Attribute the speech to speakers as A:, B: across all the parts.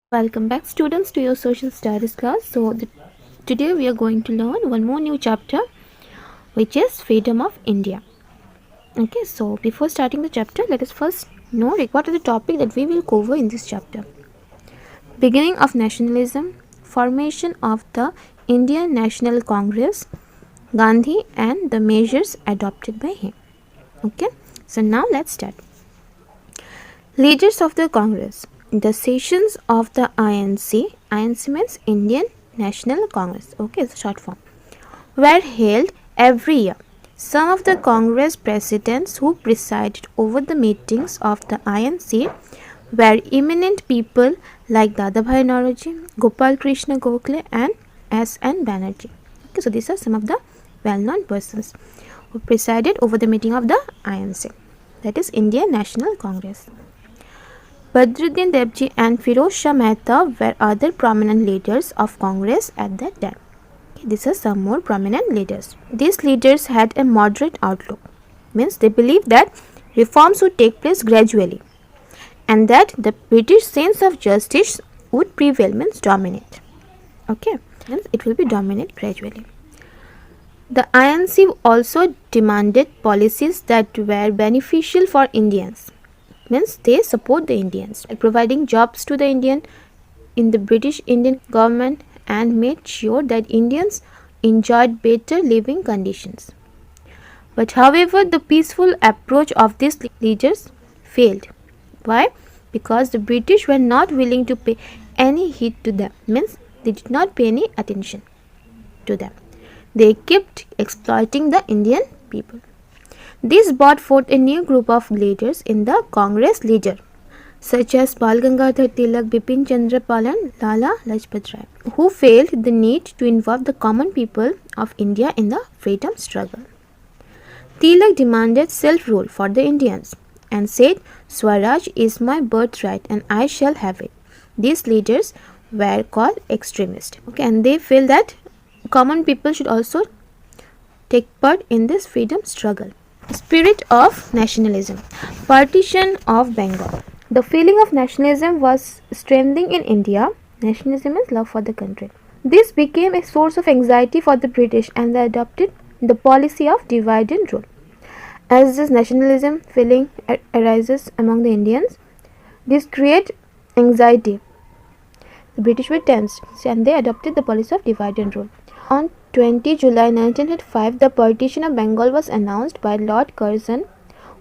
A: Welcome back students to your social studies class. Today we are going to learn one more new chapter, which is freedom of India. Okay, so before starting the chapter, let us first know what are the topic that we will cover in this chapter. Beginning of nationalism, formation of the Indian National Congress, Gandhi and the measures adopted by him. Okay, so now let's start. Leaders of the Congress. The sessions of the INC means Indian National Congress, okay, it's a short form, were held every year. Some of the Congress presidents who presided over the meetings of the INC were eminent people like Dadabhai Naoroji, Gopal Krishna Gokhale and S.N. Banerjee. Okay, so these are some of the well-known persons who presided over the meeting of the INC, that is Indian National Congress. Badruddin Debji and Firoz Shah Mehta were other prominent leaders of Congress at that time. These are some more prominent leaders. These leaders had a moderate outlook, means they believed that reforms would take place gradually and that the British sense of justice would prevail, means dominate. Okay, means it will be dominate gradually. The INC also demanded policies that were beneficial for Indians, means they support the Indians, providing jobs to the Indian in the British Indian government and made sure that Indians enjoyed better living conditions. But however, the peaceful approach of these leaders failed. Why? Because the British were not willing to pay any heed to them, means they did not pay any attention to them. They kept exploiting the Indian people. This brought forth a new group of leaders in the Congress leader, such as Bal Gangadhar Tilak, Bipin Chandra Pal and Lala Lajpat Rai, who felt the need to involve the common people of India in the freedom struggle. Tilak demanded self-rule for the Indians and said, Swaraj is my birthright and I shall have it. These leaders were called extremists, and they feel that common people should also take part in this freedom struggle. Spirit of nationalism. Partition of Bengal. The feeling of nationalism was strengthening in India. Nationalism is love for the country. This became a source of anxiety for the British and they adopted the policy of divide and rule. As this nationalism feeling arises among the Indians, this creates anxiety. The British were tensed and they adopted the policy of divide and rule. On 20 July 1905, the partition of Bengal was announced by Lord Curzon,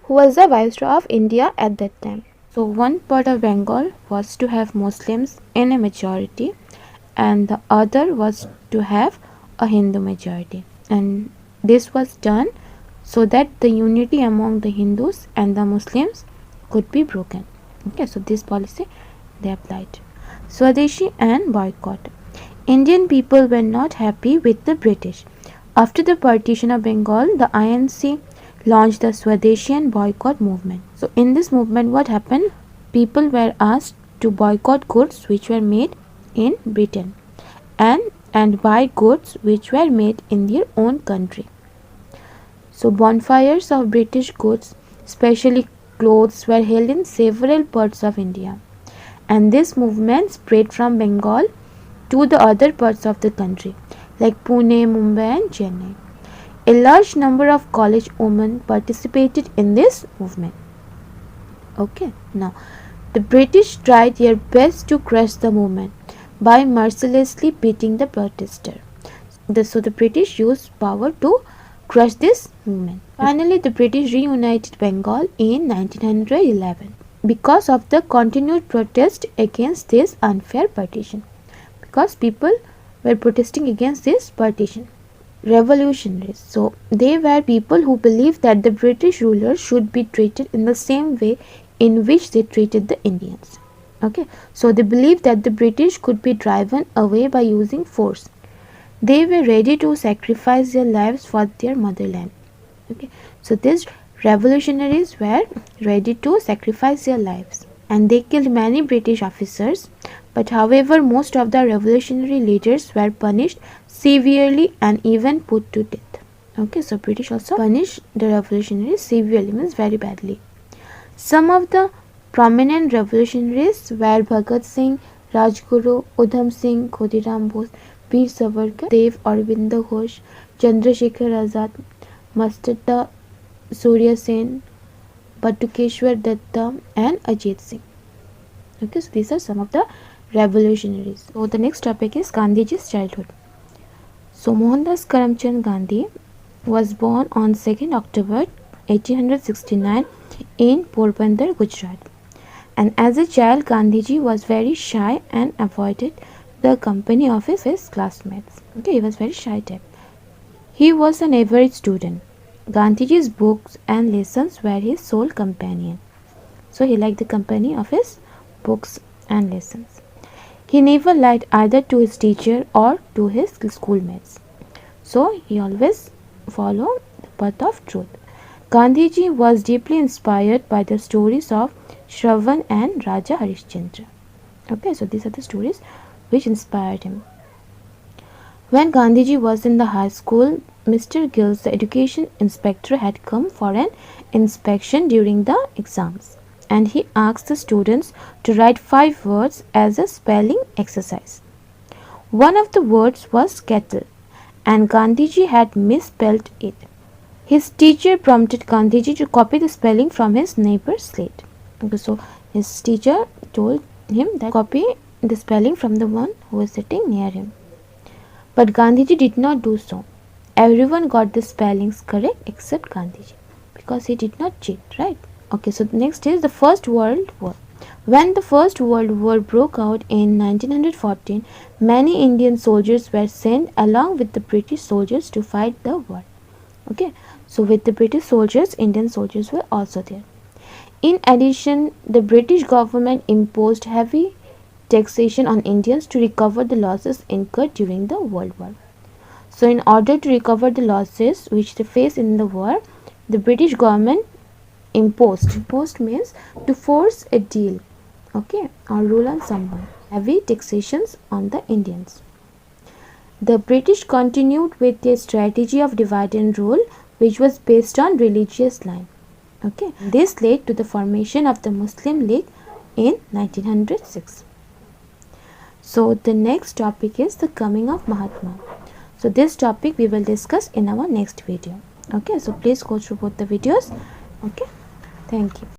A: who was the Viceroy of India at that time. So one part of Bengal was to have Muslims in a majority and the other was to have a Hindu majority. And this was done so that the unity among the Hindus and the Muslims could be broken. Okay, so this policy they applied. Swadeshi and boycott. Indian people were not happy with the British. After the partition of Bengal, the INC launched the Swadeshi and boycott movement. So in this movement, what happened? People were asked to boycott goods which were made in Britain and buy goods which were made in their own country. So bonfires of British goods, especially clothes, were held in several parts of India. And this movement spread from Bengal to the other parts of the country like Pune, Mumbai and Chennai. A large number of college women participated in this movement. Okay, now the British tried their best to crush the movement by mercilessly beating the protester. So the British used power to crush this movement. Finally, the British reunited Bengal in 1911 because of the continued protest against this unfair partition. Because people were protesting against this partition. Revolutionaries. So they were people who believed that the British rulers should be treated in the same way in which they treated the Indians. Okay, so they believed that the British could be driven away by using force. They were ready to sacrifice their lives for their motherland. Okay, so these revolutionaries were ready to sacrifice their lives and they killed many British officers. But however, most of the revolutionary leaders were punished severely and even put to death. Okay, so British also punished the revolutionaries severely, means very badly. Some of the prominent revolutionaries were Bhagat Singh, Rajguru, Udham Singh, Khodiram Bose, Veer Savarkar, Dev Aurobindo Ghosh, Chandrasekhar Azad, Mustapha Surya Sen, Batukeshwar Datta, and Ajit Singh. Okay, so these are some of the revolutionaries. So the next topic is Gandhiji's childhood. So Mohandas Karamchand Gandhi was born on 2nd October 1869 in Porbandar, Gujarat. And as a child, Gandhiji was very shy and avoided the company of his classmates. Okay, he was very shy type. He was an average student. Gandhiji's books and lessons were his sole companion. So he liked the company of his books and lessons. He never lied either to his teacher or to his schoolmates. So he always followed the path of truth. Gandhiji was deeply inspired by the stories of Shravan and Raja Harishchandra. Okay, so these are the stories which inspired him. When Gandhiji was in the high school, Mr. Gills, the education inspector, had come for an inspection during the exams, and he asked the students to write 5 words as a spelling exercise. One of the words was kettle, and Gandhiji had misspelled it. His teacher prompted Gandhiji to copy the spelling from his neighbor's slate. Okay, so his teacher told him that copy the spelling from the one who was sitting near him. But Gandhiji did not do so. Everyone got the spellings correct except Gandhiji, because he did not cheat, right? Okay, so next is the First World War. When the First World War broke out in 1914, many Indian soldiers were sent along with the British soldiers to fight the war. Okay, so with the British soldiers, Indian soldiers were also there. In addition, the British government imposed heavy taxation on Indians to recover the losses incurred during the World War. So in order to recover the losses which they faced in the war, the British government imposed means to force a deal, okay, or rule on someone, heavy taxations on the Indians. The British continued with their strategy of divide and rule, which was based on religious line. Okay, this led to the formation of the Muslim League in 1906. So the next topic is the coming of Mahatma. So this topic we will discuss in our next video. Okay, so please go through both the videos. Okay, thank you.